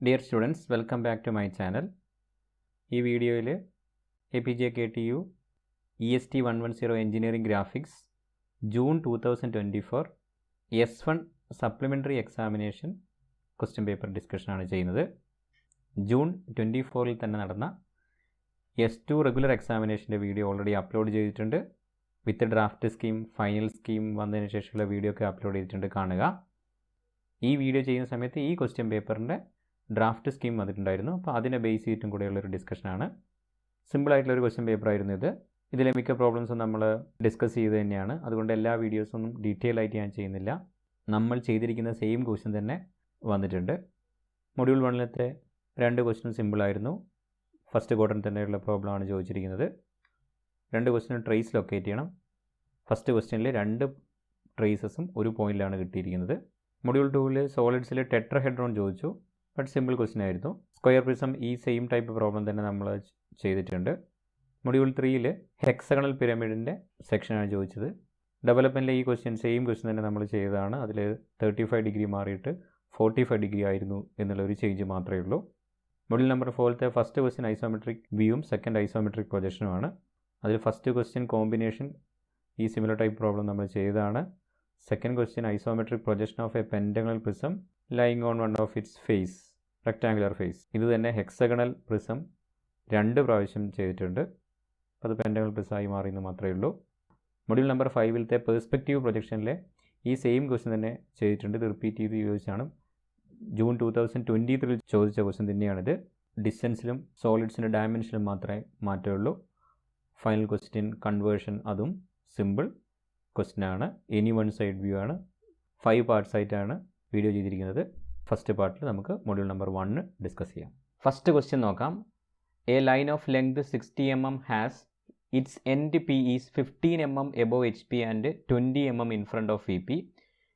Dear students, welcome back to my channel. ഈ വീഡിയോയിൽ APJKTU EST 110 Engineering Graphics June 2024 S1 Supplementary Examination Question Paper Discussion ആണ് ചെയ്യുന്നത്. June 24 തന്നെ നടന്ന S2 regular എക്സാമിനേഷൻ്റെ വീഡിയോ ഓൾറെഡി അപ്ലോഡ് ചെയ്തിട്ടുണ്ട്. With draft scheme, final scheme വന്നതിന് ശേഷമുള്ള വീഡിയോ ഒക്കെ അപ്ലോഡ് ചെയ്തിട്ടുണ്ട്, കാണുക. ഈ വീഡിയോ ചെയ്യുന്ന സമയത്ത് ഈ ക്വസ്റ്റ്യൻ പേപ്പറിൻ്റെ ഡ്രാഫ്റ്റ് സ്കീം വന്നിട്ടുണ്ടായിരുന്നു. അപ്പോൾ അതിനെ ബേസ് ചെയ്തിട്ടും കൂടെയുള്ളൊരു ഡിസ്കഷനാണ്. സിമ്പിളായിട്ടുള്ളൊരു ക്വസ്റ്റ്യൻ പേപ്പർ ആയിരുന്നു ഇത്. ഇതിലെ മിക്ക പ്രോബ്ലംസും നമ്മൾ ഡിസ്കസ് ചെയ്ത് തന്നെയാണ്. അതുകൊണ്ട് എല്ലാ വീഡിയോസൊന്നും ഡീറ്റെയിൽ ആയിട്ട് ഞാൻ ചെയ്യുന്നില്ല. നമ്മൾ ചെയ്തിരിക്കുന്ന സെയിം ക്വസ്റ്റ്യൻ തന്നെ വന്നിട്ടുണ്ട്. മൊഡ്യൂൾ 1-ലത്തെ 2 ക്വസ്റ്റ്യൻ സിമ്പിളായിരുന്നു. ഫസ്റ്റ് ക്വാർട്ടറിൽ തന്നെയുള്ള പ്രോബ്ലമാണ് ചോദിച്ചിരിക്കുന്നത്. 2 ക്വസ്റ്റ്യൻ ട്രേസ് ലൊക്കേറ്റ് ചെയ്യണം. ഫസ്റ്റ് ക്വസ്റ്റ്യനിൽ 2 ട്രേസസും ഒരു പോയിന്റിലാണ് കിട്ടിയിരിക്കുന്നത്. മൊഡ്യൂൾ 2-ൽ സോളിഡ്സിൽ ടെട്രഹെഡ്രോൺ ചോദിച്ചു. ബട്ട് സിമ്പിൾ ക്വസ്റ്റ്യൻ ആയിരുന്നു. സ്ക്വയർ പ്രിസം ഈ സെയിം ടൈപ്പ് പ്രോബ്ലം തന്നെ നമ്മൾ ചെയ്തിട്ടുണ്ട്. മൊഡ്യൂൾ 3-ൽ ഹെക്സഗണൽ പിരമിഡിൻ്റെ സെക്ഷനാണ് ചോദിച്ചത്. ഡെവലപ്മെൻറ്റിലെ ഈ ക്വസ്റ്റ്യൻ സെയിം ക്വസ്റ്റ്യൻ തന്നെ നമ്മൾ ചെയ്തതാണ്. അതിൽ 35 ഡിഗ്രി മാറിയിട്ട് 45 ഡിഗ്രി ആയിരുന്നു എന്നുള്ളൊരു ചേഞ്ച് മാത്രമേ ഉള്ളൂ. മൊഡ്യൂൾ നമ്പർ 4-ത്തെ ഫസ്റ്റ് ക്വസ്റ്റ്യൻ ഐസോമെട്രിക് വ്യൂവും സെക്കൻഡ് ഐസോമെട്രിക് പ്രൊജക്ഷനുമാണ്. അതിൽ ഫസ്റ്റ് ക്വസ്റ്റ്യൻ കോമ്പിനേഷൻ ഈ സിമിലർ ടൈപ്പ് പ്രോബ്ലം നമ്മൾ ചെയ്തതാണ്. Second question isometric projection of a pentagonal prism lying on one of its face, rectangular face. ഇത് തന്നെ ഹെക്സഗണൽ പ്രിസം 2 പ്രാവശ്യം ചെയ്തിട്ടുണ്ട്. അത് പെൻറ്റഗണൽ പ്രിസമായി മാറിയെന്ന് മാത്രമേ ഉള്ളൂ. മൊഡ്യൂൾ നമ്പർ 5-ലത്തെ പെർസ്പെക്റ്റീവ് പ്രൊജക്ഷനിലെ ഈ സെയിം ക്വസ്റ്റ്യൻ തന്നെ ചെയ്തിട്ടുണ്ട്. ഇത് റിപ്പീറ്റ് ചെയ്ത് ചോദിച്ചാണ്. ജൂൺ 2023 ചോദിച്ച ക്വസ്റ്റ്യൻ തന്നെയാണിത്. ഡിസ്റ്റൻസിലും സോളിഡ്സിൻ്റെ ഡയമെൻഷനിലും മാത്രമേ മാറ്റമുള്ളൂ. ഫൈനൽ ക്വസ്റ്റ്യൻ കൺവേർഷൻ, അതും സിമ്പിൾ ക്വസ്റ്റ്യൻ ആണ്. എനി വൺ സൈഡ് വ്യൂ ആണ്. 5 പാർട്സ് ആയിട്ടാണ് വീഡിയോ ചെയ്തിരിക്കുന്നത്. ഫസ്റ്റ് പാർട്ടിൽ നമുക്ക് മൊഡ്യൂൾ നമ്പർ 1 ഡിസ്കസ് ചെയ്യാം. ഫസ്റ്റ് ക്വസ്റ്റ്യൻ നോക്കാം. A line of length 60 mm has its end P is 15 mm above HP and 20 mm in front of VP.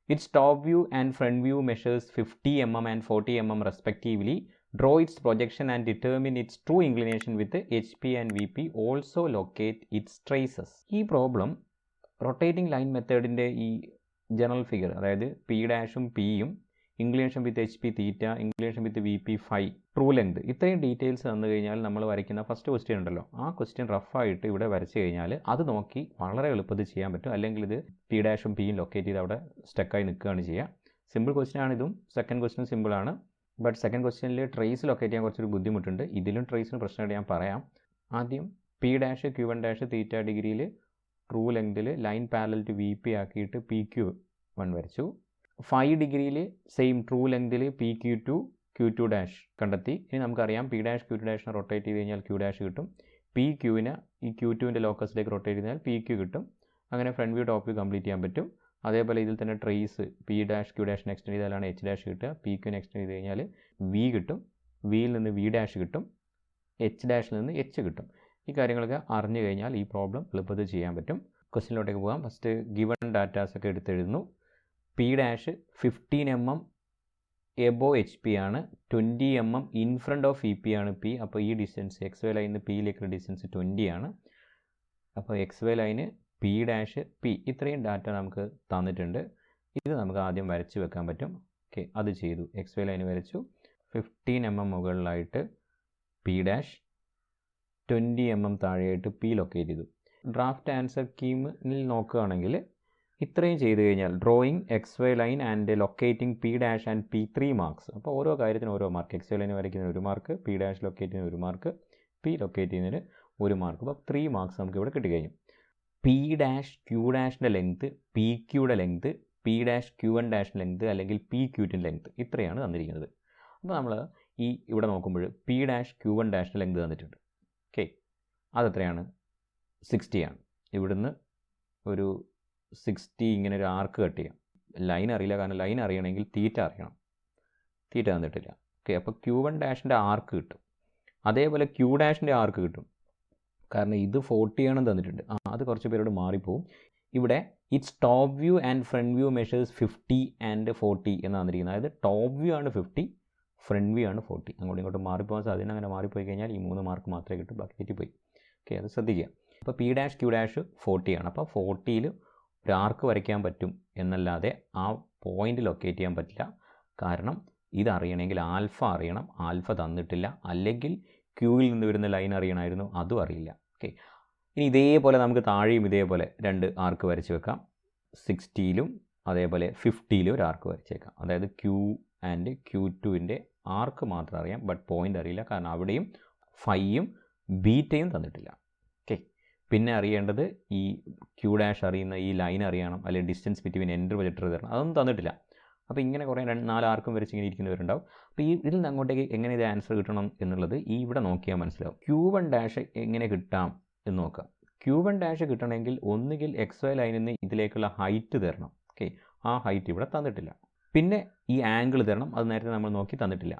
Its top view and front view measures 50 mm and 40 mm respectively. Draw it's projection and determine its true inclination with HP and VP. Also locate its traces. ഈ problem rotating line മെത്തേഡിൻ്റെ ഈ general figure, അതായത് P' Pയും inclination with HP theta, inclination with VP phi, true length, ഇത്രയും details തന്നു കഴിഞ്ഞാൽ നമ്മൾ വരയ്ക്കുന്ന ഫസ്റ്റ് ക്വസ്റ്റ്യൻ ഉണ്ടല്ലോ, ആ ക്വസ്റ്റ്യൻ റഫായിട്ട് ഇവിടെ വരച്ച് കഴിഞ്ഞാൽ അത് നോക്കി വളരെ എളുപ്പത്തിൽ ചെയ്യാൻ പറ്റും. അല്ലെങ്കിൽ ഇത് P' Pയും ലൊക്കേറ്റ് ചെയ്ത് അവിടെ സ്റ്റക്കായി നിൽക്കുകയാണ് ചെയ്യുക. സിമ്പിൾ ക്വസ്റ്റ്യൻ ആണ് ഇതും. സെക്കൻഡ് ക്വസ്റ്റ്യൻ സിമ്പിളാണ്. ബട്ട് സെക്കൻഡ് ക്വസ്റ്റ്യനിൽ ട്രേസ് ലൊക്കേറ്റ് ചെയ്യാൻ കുറച്ചൊരു ബുദ്ധിമുട്ടുണ്ട്. ഇതിലും ട്രേസിന് പ്രശ്നമായിട്ട് ഞാൻ പറയാം. ആദ്യം P' Q1' തീറ്റ ഡിഗ്രിയിൽ ട്രൂ ലെങ്തിൽ ലൈൻ പാരലൽ ടു VP ആക്കിയിട്ട് PQ1 വരച്ചു. 5 ഡിഗ്രിയിൽ സെയിം ട്രൂ ലെങ്തിൽ PQ2 Q2' കണ്ടെത്തി. ഇനി നമുക്കറിയാം P' Q2' റൊട്ടേറ്റ് ചെയ്ത് കഴിഞ്ഞാൽ Q' കിട്ടും. PQവിനെ ഈ Q2ൻ്റെ ലോക്കസിലേക്ക് റൊട്ടേറ്റ് ചെയ്താൽ PQ കിട്ടും. അങ്ങനെ front view top view complete ചെയ്യാൻ പറ്റും. അതേപോലെ ഇതിൽ തന്നെ ട്രേസ് P' Q' എക്സ്റ്റെൻഡ് ചെയ്താലാണ് H' കിട്ടുക. PQനെ എക്സ്റ്റെൻഡ് ചെയ്ത് കഴിഞ്ഞാൽ V കിട്ടും. Vയിൽ നിന്ന് V' കിട്ടും. H' നിന്ന് H കിട്ടും. ഈ കാര്യങ്ങളൊക്കെ അറിഞ്ഞു കഴിഞ്ഞാൽ ഈ പ്രോബ്ലം എളുപ്പത്തിൽ ചെയ്യാൻ പറ്റും. ക്വസ്റ്റ്യനിലോട്ടേക്ക് പോകാം. ഫസ്റ്റ് ഗിവൺ ഡാറ്റാസൊക്കെ എടുത്തെഴുതുന്നു. P' 15 mm എബോവ് HP ആണ്. 20 mm in front of VP ആണ് P. അപ്പോൾ ഈ ഡിസ്റ്റൻസ് XY ലൈനിൽ Pയിലേക്കുള്ള ഡിസ്റ്റൻസ് 20 ആണ്. അപ്പോൾ XY ലൈന് P' P, ഇത്രയും ഡാറ്റ നമുക്ക് തന്നിട്ടുണ്ട്. ഇത് നമുക്ക് ആദ്യം വരച്ച് വെക്കാൻ പറ്റും. ഓക്കെ, അത് ചെയ്തു. XY ലൈന് വരച്ചു. 15 mm മുകളിലായിട്ട് P', 20 mm താഴെയായിട്ട് P ലൊക്കേറ്റ് ചെയ്തു. ഡ്രാഫ്റ്റ് ആൻസർ സ്കീമിൽ നോക്കുകയാണെങ്കിൽ ഇത്രയും ചെയ്ത് കഴിഞ്ഞാൽ drawing XY line and locating P' and P3 marks. അപ്പോൾ ഓരോ കാര്യത്തിനും ഓരോ മാർക്ക്. XY ലൈൻ വരയ്ക്കുന്നതിന് 1 മാർക്ക്, P' ലൊക്കേറ്റ് ചെയ്യുന്നതിന് 1 മാർക്ക്, P ലൊക്കേറ്റ് ചെയ്യുന്നതിന് 1 മാർക്ക്. അപ്പോൾ 3 മാർക്സ് നമുക്ക് ഇവിടെ കിട്ടിക്കഴിഞ്ഞു. P' Q' ലെങ്ത്, PQയുടെ ലെങ്ത്, P' Q1' ലെങ്ത് അല്ലെങ്കിൽ PQ2 ലെങ്ത്, ഇത്രയാണ് തന്നിരിക്കുന്നത്. അപ്പോൾ നമ്മൾ ഈ ഇവിടെ നോക്കുമ്പോൾ P' Q1' ലെങ്ത് തന്നിട്ടുണ്ട്. ഓക്കെ, അതെത്രയാണ്? 60 ആണ്. ഇവിടുന്ന് ഒരു 60 ഇങ്ങനെ ഒരു ആർക്ക് കട്ട് ചെയ്യാം. ലൈൻ അറിയില്ല, കാരണം ലൈൻ അറിയണമെങ്കിൽ തീറ്റ അറിയണം. തീറ്റ തന്നിട്ടില്ല. ഓക്കെ, അപ്പോൾ Q1' ആർക്ക് കിട്ടും. അതേപോലെ Q' ആർക്ക് കിട്ടും. കാരണം ഇത് 40 ആണെന്ന് തന്നിട്ടുണ്ട്. അത് കുറച്ച് പേരോട് മാറിപ്പോവും. ഇവിടെ its top view and front view measures 50 and 40 എന്ന് തന്നിരിക്കുന്നത്. അതായത് ടോപ്പ് വ്യൂ ആണ് 50, ഫ്രണ്ട് വ്യൂ ആണ് 40. അങ്ങോട്ടും ഇങ്ങോട്ടും മാറിപ്പോകാൻ സാധ്യത. അങ്ങനെ മാറിപ്പോയി കഴിഞ്ഞാൽ ഈ 3 മാർക്ക് മാത്രമേ കിട്ടൂ, ബാക്കി തെറ്റിപ്പോയി. ഓക്കെ, അത് ശ്രദ്ധിക്കുക. അപ്പോൾ P' Q' 40 ആണ്. അപ്പോൾ 40ൽ ഒരു ആർക്ക് വരയ്ക്കാൻ പറ്റും എന്നല്ലാതെ ആ പോയിന്റ് ലൊക്കേറ്റ് ചെയ്യാൻ പറ്റില്ല. കാരണം ഇതറിയണമെങ്കിൽ ആൽഫ അറിയണം, ആൽഫ തന്നിട്ടില്ല. അല്ലെങ്കിൽ ക്യൂവിൽ നിന്ന് വരുന്ന ലൈൻ അറിയണമായിരുന്നു, അതും അറിയില്ല. ഓക്കെ, ഇനി ഇതേപോലെ നമുക്ക് താഴെയും ഇതേപോലെ 2 ആർക്ക് വരച്ച് വെക്കാം. 60ലും അതേപോലെ 50ലും ഒരു ആർക്ക് വരച്ചേക്കാം. അതായത് ക്യൂ ആൻഡ് Q2ൻ്റെ ആർക്ക് മാത്രം അറിയാം, ബട്ട് പോയിൻ്റ് അറിയില്ല. കാരണം അവിടെയും ഫൈയും ബീറ്റയും തന്നിട്ടില്ല. ഓക്കെ, പിന്നെ അറിയേണ്ടത് ഈ ക്യൂ ഡാഷ് അറിയുന്ന ഈ ലൈൻ അറിയണം, അല്ലെങ്കിൽ ഡിസ്റ്റൻസ് ബിറ്റ്വീൻ എൻഡ് പ്രൊജക്ടർ തരണം, അതൊന്നും തന്നിട്ടില്ല. അപ്പോൾ ഇങ്ങനെ കുറേ 4 ആർക്കും വരച്ച് ഇങ്ങനെ ഇരിക്കുന്നവരുണ്ടാവും. അപ്പോൾ ഇതിൽ നിന്ന് അങ്ങോട്ടേക്ക് എങ്ങനെ ഇത് ആൻസർ കിട്ടണം എന്നുള്ളത് ഇവിടെ നോക്കിയാൽ മനസ്സിലാവും. Q1 ഡാഷ് എങ്ങനെ കിട്ടാം എന്ന് നോക്കാം. Q1 ഡാഷ് കിട്ടണമെങ്കിൽ ഒന്നുകിൽ XY ലൈനിൽ നിന്ന് ഇതിലേക്കുള്ള ഹൈറ്റ് തരണം. ഓക്കെ, ആ ഹൈറ്റ് ഇവിടെ തന്നിട്ടില്ല. പിന്നെ ഈ ആംഗിൾ തരണം, അത് നേരത്തെ നമ്മൾ നോക്കി തന്നിട്ടില്ല.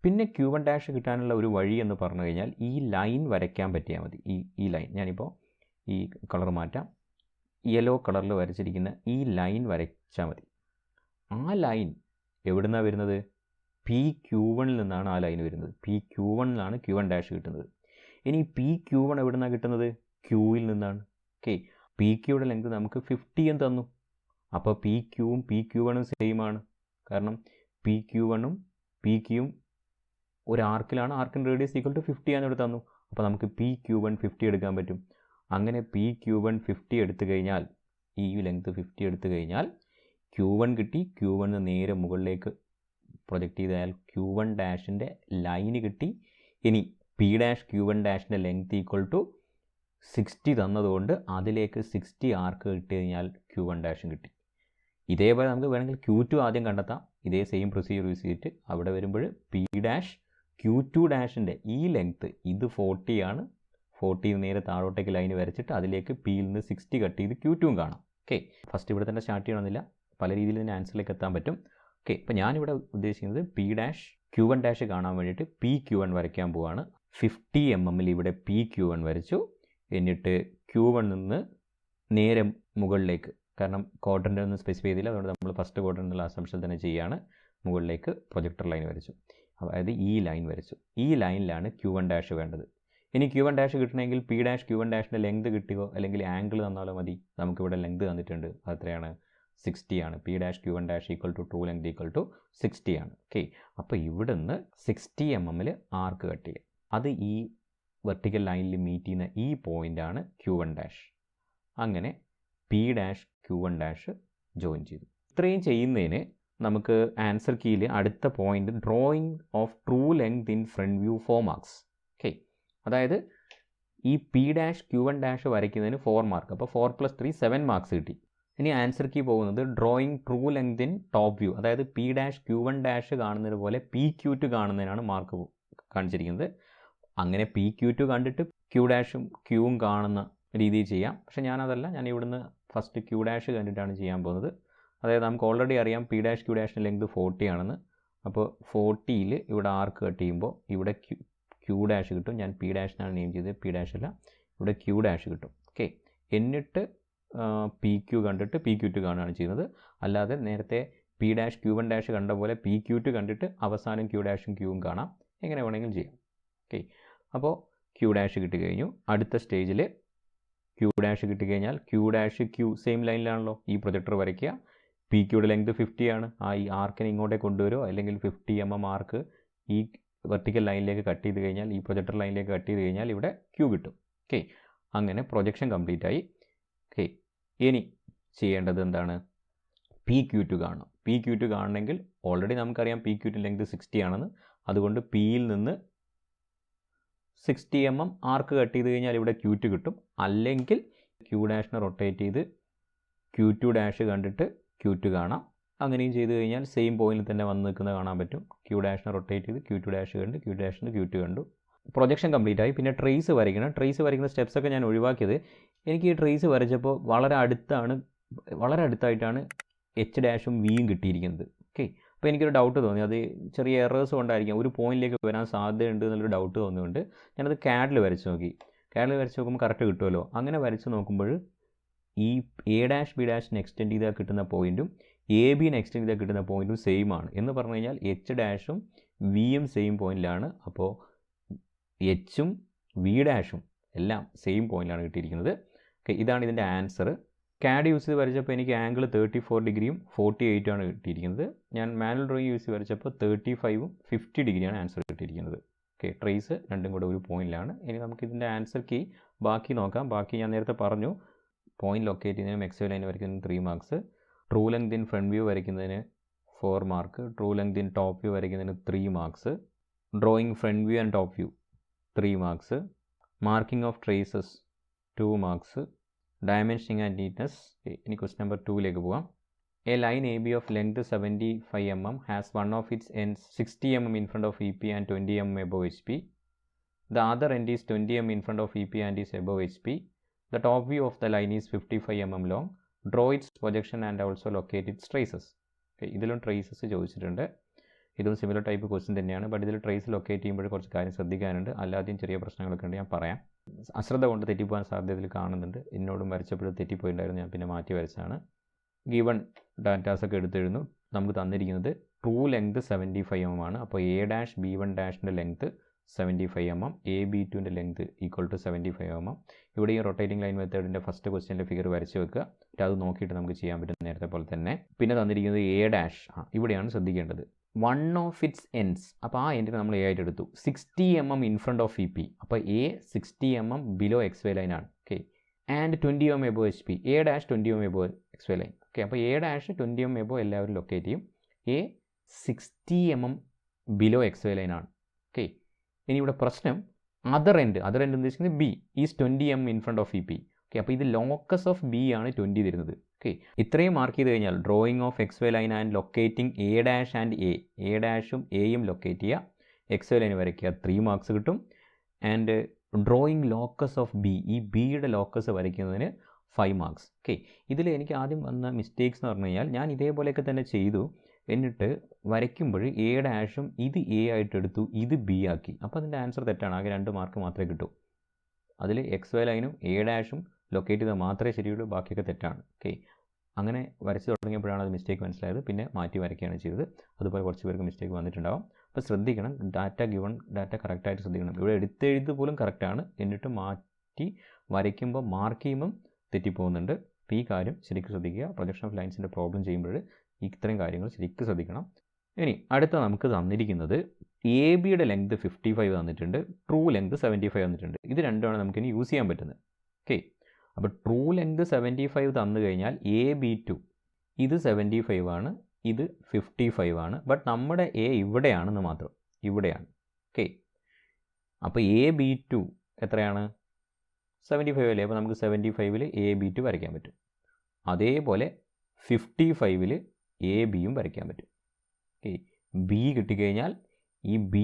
പിന്നെ Q1 ഡാഷ് കിട്ടാനുള്ള ഒരു വഴി എന്ന് പറഞ്ഞു കഴിഞ്ഞാൽ ഈ ലൈൻ വരയ്ക്കാൻ പറ്റിയാൽ മതി. ഈ ലൈൻ ഞാനിപ്പോൾ ഈ കളർ മാറ്റാം. യെല്ലോ കളറിൽ വരച്ചിരിക്കുന്ന ഈ ലൈൻ വരച്ചാൽ മതി. ആ ലൈൻ എവിടുന്നാണ് വരുന്നത്? PQ1 നിന്നാണ് ആ ലൈൻ വരുന്നത്. PQ1 നിന്നാണ് Q1 ഡാഷ് കിട്ടുന്നത്. ഇനി PQ1 എവിടുന്നാണ് കിട്ടുന്നത്? ക്യൂവിൽ നിന്നാണ്. ഓക്കെ, PQയുടെ ലെങ്ത് നമുക്ക് 50 എന്ന് തന്നു. അപ്പോൾ PQവും PQ1ഉം സെയിം ആണ്. കാരണം PQ1ഉം PQയും ഒരു ആർക്കിലാണ്. ആർക്കിൻ്റെ റേഡിയസ് ഈക്വൽ ടു 50 ആണ് ഇവിടെ തന്നു. അപ്പോൾ നമുക്ക് PQ1 50 എടുക്കാൻ പറ്റും. അങ്ങനെ PQ1 50 എടുത്തു കഴിഞ്ഞാൽ, ഈ ലെങ്ത് 50 എടുത്തു കഴിഞ്ഞാൽ Q1 കിട്ടി. Q1 നേരെ മുകളിലേക്ക് പ്രൊജക്റ്റ് ചെയ്താൽ Q1 ഡാഷിൻ്റെ ലൈന് കിട്ടി. ഇനി P ഡാഷ് Q1 ഡാഷിൻ്റെ ലെങ്ത് ഈക്വൽ ടു 60 തന്നതുകൊണ്ട് അതിലേക്ക് 60 ആർക്ക് കിട്ടി കഴിഞ്ഞാൽ Q1 ഡാഷും കിട്ടി. ഇതേപോലെ നമുക്ക് വേണമെങ്കിൽ Q2 ആദ്യം കണ്ടെത്താം. ഇതേ സെയിം പ്രൊസീജിയർ യൂസ് ചെയ്തിട്ട് അവിടെ വരുമ്പോൾ P ഡാഷ് Q2 ഡാഷിൻ്റെ ഈ ലെങ്ത്ത് ഇത് 40 ആണ്. 40 നേരെ താഴോട്ടേക്ക് ലൈൻ വരച്ചിട്ട് അതിലേക്ക് Pയിൽ നിന്ന് 60 കട്ട് ചെയ്ത് Q2ഉം കാണാം. ഓക്കെ, ഫസ്റ്റ് ഇവിടെ തന്നെ സ്റ്റാർട്ട് ചെയ്യണമെന്നില്ല, പല രീതിയിൽ ഇതിൻ്റെ ആൻസറിലേക്ക് എത്താൻ പറ്റും. ഓക്കെ, അപ്പോൾ ഞാനിവിടെ ഉദ്ദേശിക്കുന്നത് P ഡാഷ് Q1 ഡാഷ് കാണാൻ വേണ്ടിയിട്ട് PQ1 വരയ്ക്കാൻ പോവാണ്. 50 mm ഇവിടെ PQ1 വരച്ചു. എന്നിട്ട് Q1 നിന്ന് നേരെ മുകളിലേക്ക്, കാരണം ക്വാഡ്രൻ്റ് ഒന്നും സ്പെസിഫൈ ചെയ്തില്ല, അതുകൊണ്ട് നമ്മൾ ഫസ്റ്റ് ക്വാഡ്രൻ്റിലുള്ള അസംപ്ഷൻ തന്നെ ചെയ്യുകയാണ്. മുകളിലേക്ക് പ്രൊജക്ടർ ലൈൻ വരച്ചു, അതായത് ഈ ലൈൻ വരച്ചു. ഈ ലൈനിലാണ് Q1 ഡാഷ് വേണ്ടത്. ഇനി Q1 ഡാഷ് കിട്ടണമെങ്കിൽ P ഡാഷ് Q1 ഡാഷിൻ്റെ ലെങ്ത് കിട്ടുകയോ അല്ലെങ്കിൽ ആംഗിൾ തന്നാലോ മതി. നമുക്കിവിടെ ലെങ്ത് തന്നിട്ടുണ്ട്, അതെത്രയാണ്? 60 ആണ്. P dash Q1 dash equal to true length equal to 60 ആണ്. ഓക്കെ, അപ്പോൾ ഇവിടുന്ന് 60 mm ആർക്ക് കട്ട് ചെയ്യുക. അത് ഈ വെർട്ടിക്കൽ ലൈനിൽ മീറ്റ് ചെയ്യുന്ന ഈ പോയിൻ്റാണ് Q1 ഡാഷ്. അങ്ങനെ P dash Q1 dash join ചെയ്തു. ഇത്രയും ചെയ്യുന്നതിന് നമുക്ക് ആൻസർ കീയിൽ അടുത്ത point drawing of true length in front view 4 marks. Okay, അതായത് ഈ P ഡാഷ് Q1 ഡാഷ് വരയ്ക്കുന്നതിന് 4 മാർക്ക്. അപ്പോൾ 4 + 3 7 മാർക്സ് കിട്ടി. ഇനി ആൻസർ കീ പോകുന്നത് drawing true length in top view, അതായത് P ഡാഷ് Q1 ഡാഷ് കാണുന്നത് പോലെ PQ2 കാണുന്നതിനാണ് മാർക്ക് കാണിച്ചിരിക്കുന്നത്. അങ്ങനെ PQ2 കണ്ടിട്ട് Q ഡാഷും Qവും കാണുന്ന രീതിയിൽ ചെയ്യാം. പക്ഷേ ഞാനതല്ല, ഞാൻ ഇവിടുന്ന് ഫസ്റ്റ് Q ഡാഷ് കണ്ടിട്ടാണ് ചെയ്യാൻ പോകുന്നത്. അതായത് നമുക്ക് ഓൾറെഡി അറിയാം P ഡാഷ് Q ഡാഷിൻ്റെ ലെങ്ത് 40 ആണെന്ന്. അപ്പോൾ 40ൽ ഇവിടെ ആർക്ക് കട്ട് ചെയ്യുമ്പോൾ ഇവിടെ Q ഡാഷ് കിട്ടും. ഞാൻ P ഡാഷിനാണ് നെയിം ചെയ്തത്, P ഡാഷ് അല്ല, ഇവിടെ Q ഡാഷ് കിട്ടും. ഓക്കെ, എന്നിട്ട് PQ കണ്ടിട്ട് PQ2 കാണുകയാണ് ചെയ്യുന്നത്. അല്ലാതെ നേരത്തെ P ഡാഷ് Q1 ഡാഷ് കണ്ട പോലെ PQ2 കണ്ടിട്ട് അവസാനം Q ഡാഷും Qവും കാണാം. എങ്ങനെ വേണമെങ്കിലും ചെയ്യാം. ഓക്കെ, അപ്പോൾ Q ഡാഷ് കിട്ടിക്കഴിഞ്ഞു. അടുത്ത സ്റ്റേജിൽ Q ഡാഷ് കിട്ടിക്കഴിഞ്ഞാൽ Q ഡാഷ് Q സെയിം ലൈനിലാണല്ലോ ഈ പ്രൊജക്ടർ വരയ്ക്കുക. PQയുടെ ലെങ്ത് 50 ആണ്. ഈ ആർക്കിനെ ഇങ്ങോട്ടേക്ക് കൊണ്ടുവരുമോ, അല്ലെങ്കിൽ 50 mm ആർക്ക് ഈ വെർട്ടിക്കൽ ലൈനിലേക്ക് കട്ട് ചെയ്ത് കഴിഞ്ഞാൽ, ഈ പ്രൊജക്ടർ ലൈനിലേക്ക് കട്ട് ചെയ്ത് കഴിഞ്ഞാൽ ഇവിടെ Q കിട്ടും. ഓക്കെ, അങ്ങനെ പ്രൊജക്ഷൻ കംപ്ലീറ്റ് ആയി. ഓക്കെ, ഇനി ചെയ്യേണ്ടത് എന്താണ്? PQ2 കാണണം. PQ2 കാണണമെങ്കിൽ ഓൾറെഡി നമുക്കറിയാം PQ2 ലെങ്ത് 60 ആണെന്ന്. അതുകൊണ്ട് Pയിൽ നിന്ന് 60 mm ആർക്ക് കട്ട് ചെയ്ത് കഴിഞ്ഞാൽ ഇവിടെ Q2 കിട്ടും. അല്ലെങ്കിൽ Q ഡാഷിനെ റൊട്ടേറ്റ് ചെയ്ത് Q2 ഡാഷ് കണ്ടിട്ട് Q2 കാണാം. അങ്ങനെയും ചെയ്ത് കഴിഞ്ഞാൽ സെയിം പോയിന്റിൽ തന്നെ വന്ന് നിൽക്കുന്നത് കാണാൻ പറ്റും. Q ഡാഷിനെ റൊട്ടേറ്റ് ചെയ്ത് Q2 ഡാഷ് കണ്ട് Q ഡാഷിന് Q2 കണ്ടു. പ്രൊജക്ഷൻ കംപ്ലീറ്റ് ആയി. പിന്നെ ട്രേസ് വരയ്ക്കണം. ട്രേസ് വരയ്ക്കുന്ന സ്റ്റെപ്സൊക്കെ ഞാൻ ഒഴിവാക്കിയത്, എനിക്ക് ഈ ട്രേസ് വരച്ചപ്പോൾ വളരെ അടുത്തായിട്ടാണ് H ഡാഷും Vയും കിട്ടിയിരിക്കുന്നത്. ഓക്കെ, അപ്പോൾ എനിക്കൊരു ഡൗട്ട് തോന്നി, അത് ചെറിയ എറേഴ്സ് കൊണ്ടായിരിക്കാം, ഒരു പോയിന്റിലേക്ക് വരാൻ സാധ്യതയുണ്ട് എന്നുള്ളൊരു ഡൗട്ട് തോന്നിയുകൊണ്ട് ഞാനത് CAD-ൽ വരച്ച് നോക്കി. CAD-ൽ വരച്ച് നോക്കുമ്പോൾ കറക്റ്റ് കിട്ടുമല്ലോ. അങ്ങനെ വരച്ച് നോക്കുമ്പോൾ ഈ A ഡാഷ് B ഡാഷിന് എക്സ്റ്റെൻഡ് ചെയ്താൽ കിട്ടുന്ന പോയിൻറ്റും ABനെ എക്സ്റ്റെൻഡ് ചെയ്താൽ കിട്ടുന്ന പോയിൻറ്റും സെയിം ആണ്. എന്ന് പറഞ്ഞു കഴിഞ്ഞാൽ H ഡാഷും Vയും സെയിം പോയിന്റിലാണ്. അപ്പോൾ Hഉം V ഡാഷും എല്ലാം സെയിം പോയിന്റിലാണ് കിട്ടിയിരിക്കുന്നത്. ഓക്കെ, ഇതാണ് ഇതിൻ്റെ ആൻസർ. CAD യൂസ് ചെയ്ത് വരച്ചപ്പോൾ എനിക്ക് ആംഗിൾ 34 ഡിഗ്രിയും 48 ആണ് കിട്ടിയിരിക്കുന്നത്. ഞാൻ മാനുവൽ ഡ്രോയിങ് യൂസ് ചെയ്ത് വരച്ചപ്പോൾ 35ഉം 50 ഡിഗ്രിയാണ് ആൻസർ കിട്ടിയിരിക്കുന്നത്. ഓക്കെ, ട്രേസ് രണ്ടും കൂടെ ഒരു പോയിന്റിലാണ്. ഇനി നമുക്ക് ഇതിൻ്റെ ആൻസർ കീ ബാക്കി നോക്കാം. ബാക്കി ഞാൻ നേരത്തെ പറഞ്ഞു, പോയിന്റ് ലൊക്കേറ്റ് ചെയ്യുന്നതിനും എക്സ് ലൈൻ വരയ്ക്കുന്നതിന് 3 marks, true length in front view വരയ്ക്കുന്നതിന് 4 mark, true length in top view വരയ്ക്കുന്നതിന് 3 marks, drawing front view and top view 3 marks, marking of traces 2 marks, dimensioning and neatness. ഇനി question number 2ലേക്ക് പോകാം. A line A B of length 75 mm has one of its ends 60 mm in front of EP and 20 mm above HP. The other end is 20 mm in front of EP and is above HP. The top view of the line is 55 mm long. Draw its projection and also locate its traces. ഇതിലും traces ചോദിച്ചിട്ടുണ്ട്. ഇതും similar type question തന്നെയാണ്. But ഇതിൽ trace locate ചെയ്യുമ്പോൾ കുറച്ച് കാര്യം ശ്രദ്ധിക്കാനുണ്ട്. അല്ലാതെയും ചെറിയ പ്രശ്നങ്ങളൊക്കെ ഉണ്ട്, ഞാൻ പറയാം. അശ്രദ്ധ കൊണ്ട് തെറ്റിപ്പോകാൻ സാധ്യതയിൽ കാണുന്നുണ്ട്. എന്നോടും വരച്ചപ്പോഴും തെറ്റിപ്പോയിട്ടുണ്ടായിരുന്നു, ഞാൻ പിന്നെ മാറ്റി വരച്ചാണ്. ഗീവൺ ഡാറ്റാസൊക്കെ എടുത്തെഴുതുന്നു. നമുക്ക് തന്നിരിക്കുന്നത് ട്രൂ ലെങ്ത് 75 mm ആണ്. അപ്പോൾ A'(B1'ൻ്റെ ലെങ്ത് 75 mm, AB2ൻ്റെ ലെങ്ത് ഈക്വൽ ടു 75 mm. ഇവിടെ ഈ റൊട്ടേറ്റിംഗ് ലൈൻ മെത്തേഡിൻ്റെ ഫസ്റ്റ് ക്വസ്റ്റ്യൻ്റെ ഫിഗർ വരച്ച് വെക്കുക. അത് നോക്കിയിട്ട് നമുക്ക് ചെയ്യാൻ പറ്റും നേരത്തെ പോലെ തന്നെ. പിന്നെ തന്നിരിക്കുന്നത് A', ഇവിടെയാണ് ശ്രദ്ധിക്കേണ്ടത്. വൺ ഓഫ് ഇറ്റ്സ് എൻഡ്സ്, അപ്പോൾ ആ എൻഡിനെ നമ്മൾ എ ആയിട്ട് എടുത്തു. 60 mm in front of EP, അപ്പോൾ A 60 mm below XY line ആണ്. Okay, and 20 mm above HP, A' 20 mm above XY line. Okay, അപ്പോൾ A' 20 mm എബോ എല്ലാവരും ലൊക്കേറ്റ് ചെയ്യും. A 60 mm below XY line ആണ്. Okay, ഇനി ഇവിടെ പ്രശ്നം other end എന്ന് ഉദ്ദേശിക്കുന്നത് B is 20 mm in front of EP. Okay, അപ്പോൾ ഇത് ലോക്കസ് ഓഫ് B ആണ് 20 തരുന്നത്. ഓക്കെ, ഇത്രയും മാർക്ക് ചെയ്ത് കഴിഞ്ഞാൽ drawing of XY line and locating A' and A''ഉം Aയും ലൊക്കേറ്റ് ചെയ്യുക, XY ലൈൻ വരയ്ക്കുക, 3 മാർക്സ് കിട്ടും. And drawing locus of B, ഈ Bയുടെ ലോക്കസ് വരയ്ക്കുന്നതിന് 5 മാർക്സ്. ഓക്കെ, ഇതിൽ എനിക്ക് ആദ്യം വന്ന മിസ്റ്റേക്സ് എന്ന് പറഞ്ഞു കഴിഞ്ഞാൽ, ഞാൻ ഇതേപോലെയൊക്കെ തന്നെ ചെയ്തു. എന്നിട്ട് വരയ്ക്കുമ്പോൾ A'-ഉം ഇത് A ആയിട്ട് എടുത്തു, ഇത് B ആക്കി. അപ്പോൾ അതിൻ്റെ ആൻസർ തെറ്റാണ്. ആകെ 2 മാർക്ക് മാത്രമേ കിട്ടൂ. അതിൽ XY ലൈനും A'-ഉം ലൊക്കേറ്റ് ചെയ്താൽ മാത്രമേ ശരിയുള്ളൂ, ബാക്കിയൊക്കെ തെറ്റാണ്. ഓക്കെ, അങ്ങനെ വരച്ച് തുടങ്ങിയപ്പോഴാണ് അത് മിസ്റ്റേക്ക് മനസ്സിലായത്. പിന്നെ മാറ്റി വരയ്ക്കുകയാണ് ചെയ്തത്. അതുപോലെ കുറച്ച് പേർക്ക് മിസ്റ്റേക്ക് വന്നിട്ടുണ്ടാവും. അപ്പോൾ ശ്രദ്ധിക്കണം, ഡാറ്റ കറക്റ്റായിട്ട് ശ്രദ്ധിക്കണം. ഇവിടെ എടുത്തെഴുത് പോലും കറക്റ്റാണ്, എന്നിട്ട് മാറ്റി വരയ്ക്കുമ്പോൾ മാർക്ക് ചെയ്യുമ്പം തെറ്റിപ്പോകുന്നുണ്ട്. അപ്പോൾ ഈ കാര്യം ശരിക്കും ശ്രദ്ധിക്കുക. പ്രൊജക്ഷൻ ഓഫ് ലൈൻസിൻ്റെ പ്രോബ്ലം ചെയ്യുമ്പോൾ ഇത്രയും കാര്യങ്ങൾ ശരിക്കും ശ്രദ്ധിക്കണം. ഇനി അടുത്ത നമുക്ക് തന്നിരിക്കുന്നത് AB-യുടെ ലെങ്ത് 55 തന്നിട്ടുണ്ട്, ട്രൂ ലെങ്ത് 75 തന്നിട്ടുണ്ട്. ഇത് രണ്ടുമാണ് നമുക്കിനി യൂസ് ചെയ്യാൻ പറ്റുന്നത്. ഓക്കെ, അപ്പോൾ ട്രൂ ലെങ്ത് 75 തന്നു കഴിഞ്ഞാൽ AB2 ഇത് 75 ആണ്, ഇത് 55 ആണ്. ബട്ട് നമ്മുടെ A ഇവിടെയാണെന്ന് മാത്രം, ഇവിടെയാണ്. ഓക്കെ, അപ്പോൾ AB2 എത്രയാണ്? 75 അല്ലേ? അപ്പോൾ നമുക്ക് 75-ൽ AB2 വരയ്ക്കാൻ പറ്റും. അതേപോലെ 55-ൽ AB-യും വരയ്ക്കാൻ പറ്റും. ഓക്കെ, B കിട്ടിക്കഴിഞ്ഞാൽ ഈ B'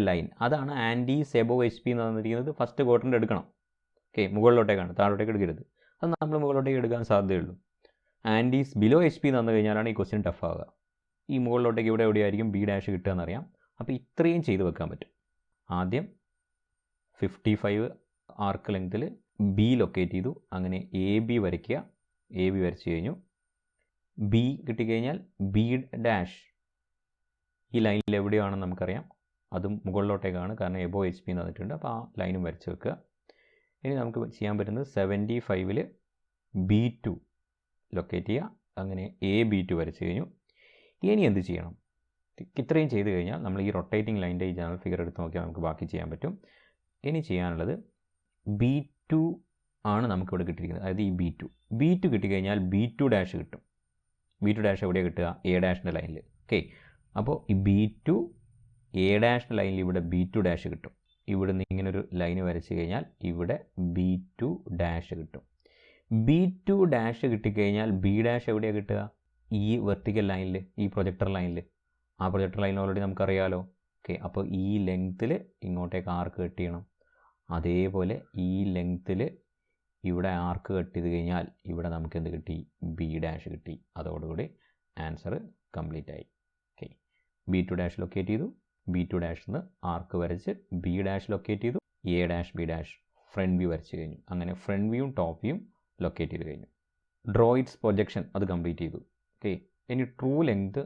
ലൈൻ, അതാണ് ആൻറ്റീസ് എബോ HP എന്ന് തന്നിരിക്കുന്നത്. ഫസ്റ്റ് ക്വാഡ്രൻ്റ് എടുക്കണം. ഓക്കെ, മുകളിലോട്ടേക്കാണ്, താഴോട്ടേക്ക് എടുക്കരുത്. അത് നമ്മൾ മുകളിലോട്ടേക്ക് എടുക്കാൻ സാധ്യതയുള്ളൂ. ആൻറ്റീസ് ബിലോ HP തന്നു കഴിഞ്ഞാലാണ് ഈ ക്വസ്റ്റ്യൻ ടഫ് ആവുക. ഈ മുകളിലോട്ടേക്ക് ഇവിടെ എവിടെയായിരിക്കും B' കിട്ടുക എന്നറിയാം. അപ്പോൾ ഇത്രയും ചെയ്ത് വെക്കാൻ പറ്റും. ആദ്യം 55 ആർക്ക് ലെങ്ത്തിൽ B ലൊക്കേറ്റ് ചെയ്തു. അങ്ങനെ AB വരയ്ക്കുക. AB വരച്ച് കഴിഞ്ഞു. B കിട്ടിക്കഴിഞ്ഞാൽ B' ഈ ലൈനിൽ എവിടെയാണെന്ന് നമുക്കറിയാം. അതും മുകളിലോട്ടേക്കാണ്, കാരണം എബോ HP തന്നിട്ടുണ്ട്. അപ്പോൾ ആ ലൈനും വരച്ച് വെക്കുക. ഇനി നമുക്ക് ചെയ്യാൻ പറ്റുന്നത് 75-ൽ B2 ലൊക്കേറ്റ് ചെയ്യുക. അങ്ങനെ AB2 വരച്ച് കഴിഞ്ഞു. ഇനി എന്ത് ചെയ്യണം? ഇത്രയും ചെയ്ത് കഴിഞ്ഞാൽ നമ്മൾ ഈ റൊട്ടേറ്റിംഗ് ലൈൻ്റെ ഈ ജനറൽ ഫിഗർ എടുത്ത് നോക്കിയാൽ നമുക്ക് ബാക്കി ചെയ്യാൻ പറ്റും. ഇനി ചെയ്യാനുള്ളത് B2 ആണ് നമുക്കിവിടെ കിട്ടിയിരിക്കുന്നത്. അതായത് ഈ B2 കിട്ടിക്കഴിഞ്ഞാൽ B2' കിട്ടും. B2' എവിടെയാണ് കിട്ടുക? A' ലൈനിൽ. ഓക്കെ, അപ്പോൾ ഈ B2 A' ലൈനിൽ ഇവിടെ B2' കിട്ടും. ഇവിടെ നിന്ന് ഇങ്ങനൊരു ലൈന് വരച്ച് കഴിഞ്ഞാൽ ഇവിടെ B2' കിട്ടും. B2' കിട്ടിക്കഴിഞ്ഞാൽ B' എവിടെയാണ് കിട്ടുക? ഈ വെർട്ടിക്കൽ ലൈനിൽ, ഈ പ്രൊജക്ടർ ലൈനിൽ. ആ പ്രൊജക്ടർ ലൈൻ ഓൾറെഡി നമുക്കറിയാലോ. ഓക്കെ, അപ്പോൾ ഈ ലെങ്ത്തിൽ ഇങ്ങോട്ടേക്ക് ആർക്ക് കട്ട് ചെയ്യണം. അതേപോലെ ഈ ലെങ്ത്തിൽ ഇവിടെ ആർക്ക് കട്ട് ചെയ്ത് കഴിഞ്ഞാൽ ഇവിടെ നമുക്ക് എന്ത് കിട്ടി? B' കിട്ടി. അതോടുകൂടി ആൻസർ കംപ്ലീറ്റ് ആയി. ഓക്കെ, B2' ലൊക്കേറ്റ് ചെയ്തു. B2' നിന്ന് ആർക്ക് വരച്ച് B' ലൊക്കേറ്റ് ചെയ്തു. A', B' ഫ്രണ്ട് വ്യൂ വരച്ച് കഴിഞ്ഞു. അങ്ങനെ ഫ്രണ്ട് വ്യൂവും ടോപ്പ് വ്യൂവും ലൊക്കേറ്റ് ചെയ്ത് കഴിഞ്ഞു. ഡ്രോ ഇറ്റ്സ് പ്രൊജക്ഷൻ അത് കംപ്ലീറ്റ് ചെയ്തു. ഓക്കെ, ഇനി true length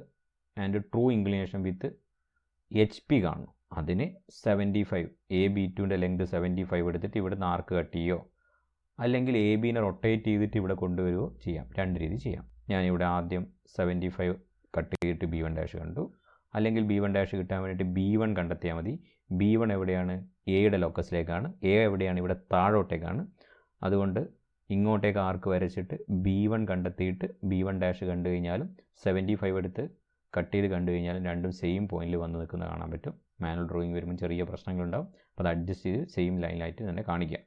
and true inclination with HP കാണുന്നു. അതിന് 75 AB2ൻ്റെ ലെങ്ത് 75 എടുത്തിട്ട് ഇവിടുന്ന് ആർക്ക് കട്ട് ചെയ്യോ അല്ലെങ്കിൽ എ ബിനെ റൊട്ടേറ്റ് ചെയ്തിട്ട് ഇവിടെ കൊണ്ടുവരികയോ ചെയ്യാം. രണ്ട് രീതി ചെയ്യാം. ഞാനിവിടെ ആദ്യം 75 കട്ട് ചെയ്തിട്ട് B1 ഡാഷ് കണ്ടു. അല്ലെങ്കിൽ B1 ഡാഷ് കിട്ടാൻ വേണ്ടിയിട്ട് B1 കണ്ടെത്തിയാൽ മതി. B1 എവിടെയാണ്? എയുടെ ലോക്കസിലേക്കാണ്. എ എവിടെയാണ്? ഇവിടെ താഴോട്ടേക്കാണ്. അതുകൊണ്ട് ഇങ്ങോട്ടേക്ക് ആർക്ക് വരച്ചിട്ട് B1 കണ്ടെത്തിയിട്ട് B1 ഡാഷ് കണ്ടു കഴിഞ്ഞാലും 75 എടുത്ത് കട്ട് ചെയ്ത് കണ്ടു കഴിഞ്ഞാലും രണ്ടും സെയിം പോയിന്റിൽ വന്ന് നിൽക്കുന്നത് കാണാൻ പറ്റും. മാനുവൽ ഡ്രോയിങ് വരുമ്പോൾ ചെറിയ പ്രശ്നങ്ങളുണ്ടാവും. അപ്പോൾ അത് അഡ്ജസ്റ്റ് ചെയ്ത് സെയിം ലൈനിലായിട്ട് തന്നെ കാണിക്കാം.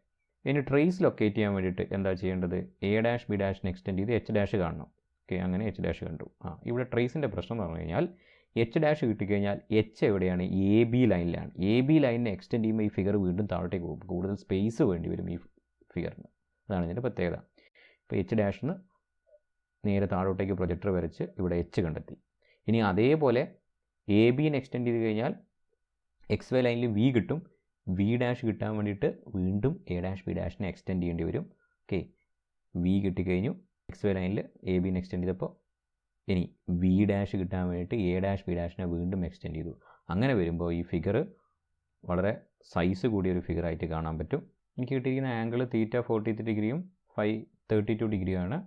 ഇനി ട്രേസ് ലൊക്കേറ്റ് ചെയ്യാൻ വേണ്ടിയിട്ട് എന്താ ചെയ്യേണ്ടത്? എ ഡാഷ് ബി ഡാഷിന് എക്സ്റ്റെൻഡ് ചെയ്ത് എച്ച് ഡാഷ് കാണണം. ഓക്കെ, അങ്ങനെ എച്ച് ഡാഷ് കണ്ടു. ഇവിടെ ട്രേസിൻ്റെ പ്രശ്നം എന്ന് പറഞ്ഞു കഴിഞ്ഞാൽ എച്ച് ഡാഷ് കിട്ടിക്കഴിഞ്ഞാൽ എച്ച് എവിടെയാണ്? എ ബി ലൈനിലാണ്. എ ബി ലൈനിനെ എക്സ്റ്റെൻഡ് ചെയ്യുമ്പോൾ ഈ ഫിഗർ വീണ്ടും താഴോട്ടേക്ക് പോകും. കൂടുതൽ സ്പേസ് വേണ്ടി വരും ഈ ഫിഗറിന്. അതാണ് ഇതിൻ്റെ പ്രത്യേകത. ഇപ്പോൾ എച്ച് ഡാഷിന് നേരെ താഴോട്ടേക്ക് പ്രൊജക്ടർ വരച്ച് ഇവിടെ എച്ച് കണ്ടെത്തി. ഇനി അതേപോലെ എ ബിനെ എക്സ്റ്റെൻഡ് ചെയ്ത് കഴിഞ്ഞാൽ എക്സ് വൈ ലൈനിൽ വി കിട്ടും. വി ഡാഷ് കിട്ടാൻ വേണ്ടിയിട്ട് വീണ്ടും എ ഡാഷ് ബി ഡാഷിനെ എക്സ്റ്റെൻഡ് ചെയ്യേണ്ടി വരും. ഓക്കെ, വി കിട്ടിക്കഴിഞ്ഞു. എക്സ് വൈ ലൈനിൽ എ ബിനെ എക്സ്റ്റെൻഡ് ചെയ്തപ്പോൾ ഇനി വി ഡാഷ് കിട്ടാൻ വേണ്ടിയിട്ട് എ ഡാഷ് ബി ഡാഷിനെ വീണ്ടും എക്സ്റ്റെൻഡ് ചെയ്തു. അങ്ങനെ വരുമ്പോൾ ഈ ഫിഗർ വളരെ സൈസ് കൂടിയൊരു ഫിഗറായിട്ട് കാണാൻ പറ്റും. എനിക്ക് കിട്ടിയിരിക്കുന്ന ആംഗിൾ തീറ്റ 43 ഡിഗ്രിയും ഫൈ 32 ഡിഗ്രിയുമാണ്.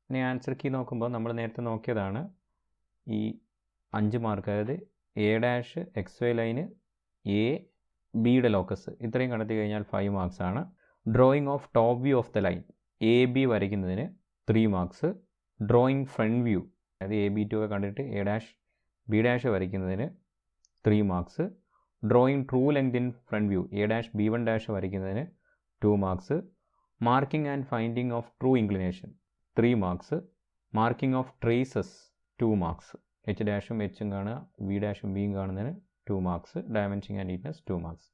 ഇനി ആൻസർ കീ നോക്കുമ്പോൾ നമ്മൾ നേരത്തെ നോക്കിയതാണ് ഈ 5 മാർക്ക്. അതായത് എ ഡാഷ് എക്സ് വൈ ലൈന് എ ബിയുടെ ലോക്കസ് ഇത്രയും കണ്ടെത്തി കഴിഞ്ഞാൽ 5 മാർക്സാണ്. Drawing of top view of the line A B വരയ്ക്കുന്നതിന് 3 മാർക്സ്. ഡ്രോയിങ് ഫ്രണ്ട് വ്യൂ അതായത് എ ബി ടു ഒക്കെ കണ്ടിട്ട് എ ഡാഷ് ബി ഡാഷ് വരയ്ക്കുന്നതിന് 3 marks. Drawing true length in front view A dash B1 dash വരയ്ക്കുന്നതിന് 2 marks. Marking and finding of true inclination 3 marks. Marking of traces 2 marks. H ഡാഷും എച്ചും കാണുക, V ഡാഷും ബിയും കാണുന്നതിന് 2 marks. Dimensioning and neatness 2 marks.